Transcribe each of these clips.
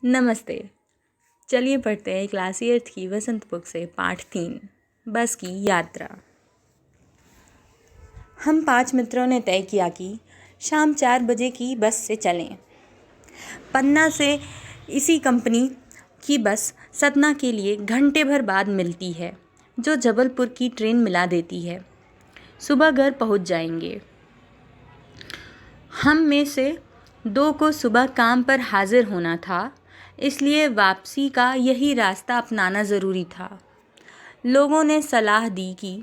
नमस्ते। चलिए पढ़ते हैं क्लास 8 की वसंत बुक से पाठ 3 बस की यात्रा। हम 5 मित्रों ने तय किया कि शाम 4 बजे की बस से चलें। पन्ना से इसी कंपनी की बस सतना के लिए घंटे भर बाद मिलती है, जो जबलपुर की ट्रेन मिला देती है। सुबह घर पहुंच जाएंगे। हम में से 2 को सुबह काम पर हाजिर होना था, इसलिए वापसी का यही रास्ता अपनाना ज़रूरी था। लोगों ने सलाह दी कि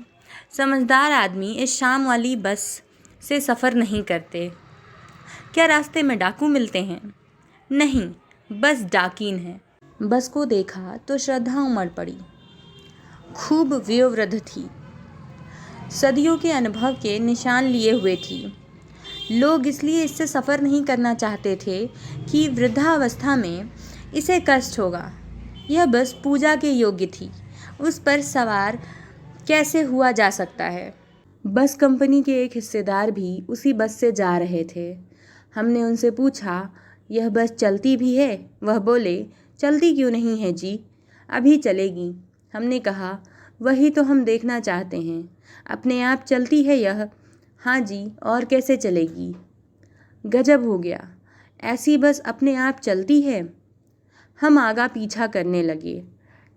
समझदार आदमी इस शाम वाली बस से सफ़र नहीं करते। क्या रास्ते में डाकू मिलते हैं? नहीं, बस डाकीन है। बस को देखा तो श्रद्धा उमड़ पड़ी। खूब वयोवृद्ध थी, सदियों के अनुभव के निशान लिए हुए थी। लोग इसलिए इससे सफ़र नहीं करना चाहते थे कि वृद्धावस्था में इसे कष्ट होगा। यह बस पूजा के योग्य थी, उस पर सवार कैसे हुआ जा सकता है। बस कंपनी के एक हिस्सेदार भी उसी बस से जा रहे थे। हमने उनसे पूछा, यह बस चलती भी है? वह बोले, चलती क्यों नहीं है जी, अभी चलेगी। हमने कहा, वही तो हम देखना चाहते हैं, अपने आप चलती है यह? हाँ जी, और कैसे चलेगी? गजब हो गया, ऐसी बस अपने आप चलती है? हम आगा पीछा करने लगे।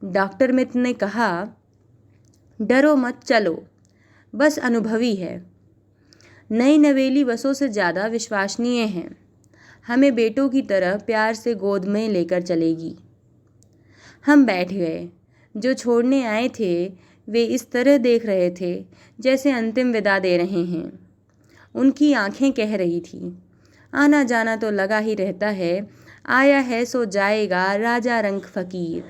डॉक्टर मित्र ने कहा, डरो मत, चलो, बस अनुभवी है, नई नवेली बसों से ज़्यादा विश्वसनीय है, हमें बेटों की तरह प्यार से गोद में लेकर चलेगी। हम बैठ गए। जो छोड़ने आए थे वे इस तरह देख रहे थे जैसे अंतिम विदा दे रहे हैं। उनकी आंखें कह रही थी, आना जाना तो लगा ही रहता है, आया है सो जाएगा राजा रंग फकीर।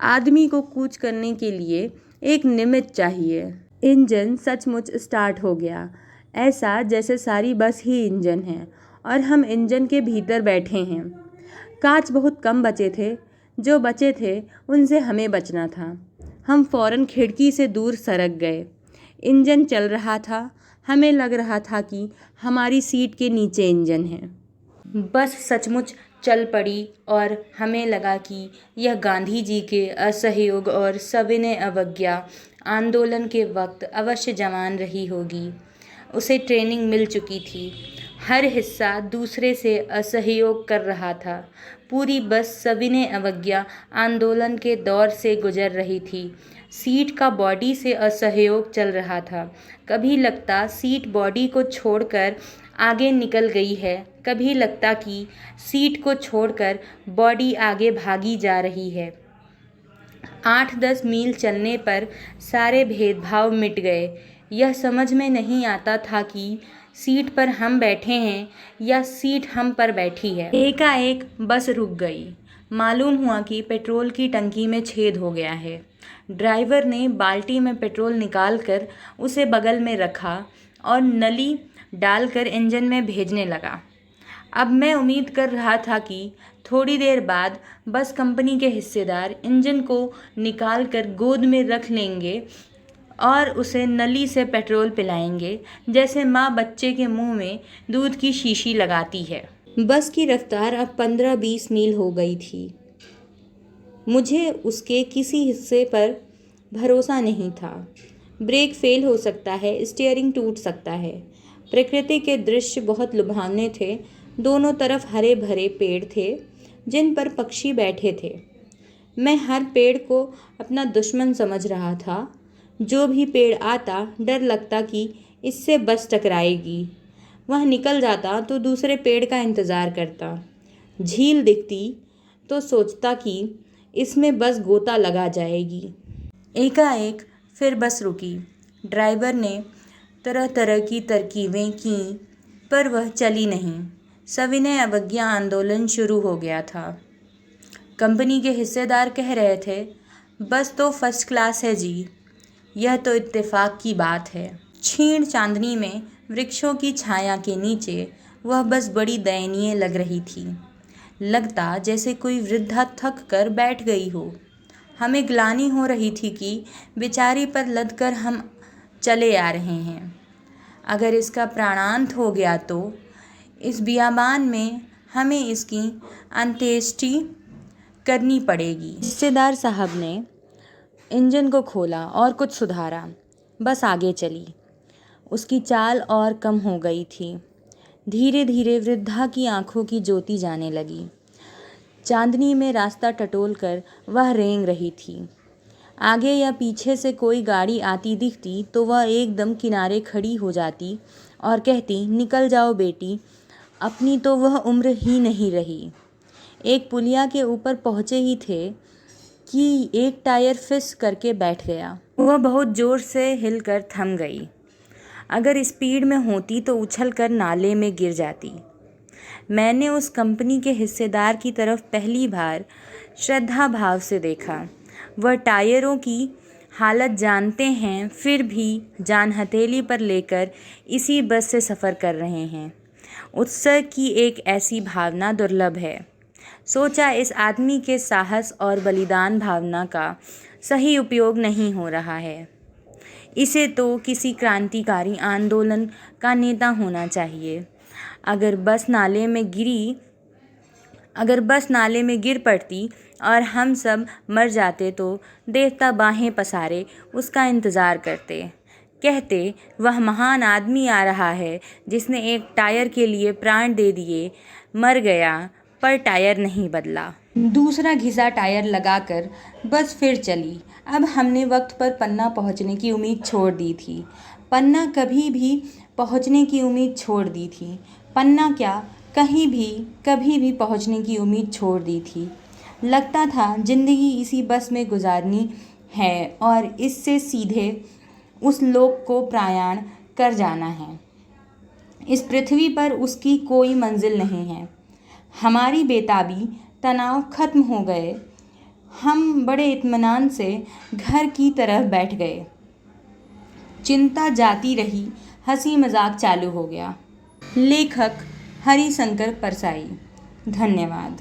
आदमी को कूच करने के लिए एक निमित्त चाहिए। इंजन सचमुच स्टार्ट हो गया, ऐसा जैसे सारी बस ही इंजन है और हम इंजन के भीतर बैठे हैं। कांच बहुत कम बचे थे, जो बचे थे उनसे हमें बचना था। हम फौरन खिड़की से दूर सरक गए। इंजन चल रहा था, हमें लग रहा था कि हमारी सीट के नीचे इंजन है। बस सचमुच चल पड़ी और हमें लगा कि यह गांधी जी के असहयोग और सविनय अवज्ञा आंदोलन के वक्त अवश्य जवान रही होगी। उसे ट्रेनिंग मिल चुकी थी, हर हिस्सा दूसरे से असहयोग कर रहा था। पूरी बस सविनय अवज्ञा आंदोलन के दौर से गुजर रही थी। सीट का बॉडी से असहयोग चल रहा था। कभी लगता सीट बॉडी को छोड़कर आगे निकल गई है, कभी लगता कि सीट को छोड़कर बॉडी आगे भागी जा रही है। 8-10 मील चलने पर सारे भेदभाव मिट गए। यह समझ में नहीं आता था कि सीट पर हम बैठे हैं या सीट हम पर बैठी है। एकाएक बस रुक गई। मालूम हुआ कि पेट्रोल की टंकी में छेद हो गया है। ड्राइवर ने बाल्टी में पेट्रोल निकालकर उसे बगल में रखा और नली डालकर इंजन में भेजने लगा। अब मैं उम्मीद कर रहा था कि थोड़ी देर बाद बस कंपनी के हिस्सेदार इंजन को निकालकर गोद में रख लेंगे और उसे नली से पेट्रोल पिलाएंगे, जैसे माँ बच्चे के मुंह में दूध की शीशी लगाती है। बस की रफ्तार अब 15-20 मील हो गई थी। मुझे उसके किसी हिस्से पर भरोसा नहीं था। ब्रेक फेल हो सकता है, स्टीयरिंग टूट सकता है। प्रकृति के दृश्य बहुत लुभावने थे। दोनों तरफ हरे भरे पेड़ थे जिन पर पक्षी बैठे थे। मैं हर पेड़ को अपना दुश्मन समझ रहा था। जो भी पेड़ आता डर लगता कि इससे बस टकराएगी। वह निकल जाता तो दूसरे पेड़ का इंतज़ार करता। झील दिखती तो सोचता कि इसमें बस गोता लगा जाएगी। एकाएक फिर बस रुकी। ड्राइवर ने तरह तरह की तरकीबें कीं, पर वह चली नहीं। सविनय अवज्ञा आंदोलन शुरू हो गया था। कंपनी के हिस्सेदार कह रहे थे, बस तो फर्स्ट क्लास है जी, यह तो इत्तेफाक की बात है। क्षीण चांदनी में वृक्षों की छाया के नीचे वह बस बड़ी दयनीय लग रही थी। लगता जैसे कोई वृद्धा थक कर बैठ गई हो। हमें ग्लानि हो रही थी कि बेचारी पर लदकर हम चले आ रहे हैं। अगर इसका प्राणांत हो गया तो इस बियाबान में हमें इसकी अंत्येष्टि करनी पड़ेगी। हिस्सेदार साहब ने इंजन को खोला और कुछ सुधारा। बस आगे चली। उसकी चाल और कम हो गई थी। धीरे धीरे वृद्धा की आंखों की ज्योति जाने लगी। चांदनी में रास्ता टटोलकर वह रेंग रही थी। आगे या पीछे से कोई गाड़ी आती दिखती तो वह एकदम किनारे खड़ी हो जाती और कहती, निकल जाओ बेटी, अपनी तो वह उम्र ही नहीं रही। एक पुलिया के ऊपर पहुँचे ही थे कि एक टायर फिस करके बैठ गया। वह बहुत जोर से हिलकर थम गई। अगर स्पीड में होती तो उछलकर नाले में गिर जाती। मैंने उस कंपनी के हिस्सेदार की तरफ पहली बार श्रद्धा भाव से देखा। वह टायरों की हालत जानते हैं, फिर भी जान हथेली पर लेकर इसी बस से सफ़र कर रहे हैं। उत्सव की एक ऐसी भावना दुर्लभ है। सोचा, इस आदमी के साहस और बलिदान भावना का सही उपयोग नहीं हो रहा है। इसे तो किसी क्रांतिकारी आंदोलन का नेता होना चाहिए। अगर बस नाले में गिर पड़ती और हम सब मर जाते तो देवता बाहें पसारे उसका इंतज़ार करते। कहते, वह महान आदमी आ रहा है जिसने एक टायर के लिए प्राण दे दिए, मर गया पर टायर नहीं बदला। दूसरा घिसा टायर लगाकर बस फिर चली। अब हमने वक्त पर पन्ना पहुंचने की उम्मीद छोड़ दी थी। पन्ना कभी भी पहुंचने की उम्मीद छोड़ दी थी। पन्ना क्या, कहीं भी कभी भी पहुंचने की उम्मीद छोड़ दी थी। लगता था जिंदगी इसी बस में गुजारनी है और इससे सीधे उस लोक को प्रयाण कर जाना है। इस पृथ्वी पर उसकी कोई मंजिल नहीं है। हमारी बेताबी, तनाव खत्म हो गए। हम बड़े इत्मीनान से घर की तरफ बैठ गए। चिंता जाती रही, हंसी मजाक चालू हो गया। लेखक हरिशंकर परसाई। धन्यवाद।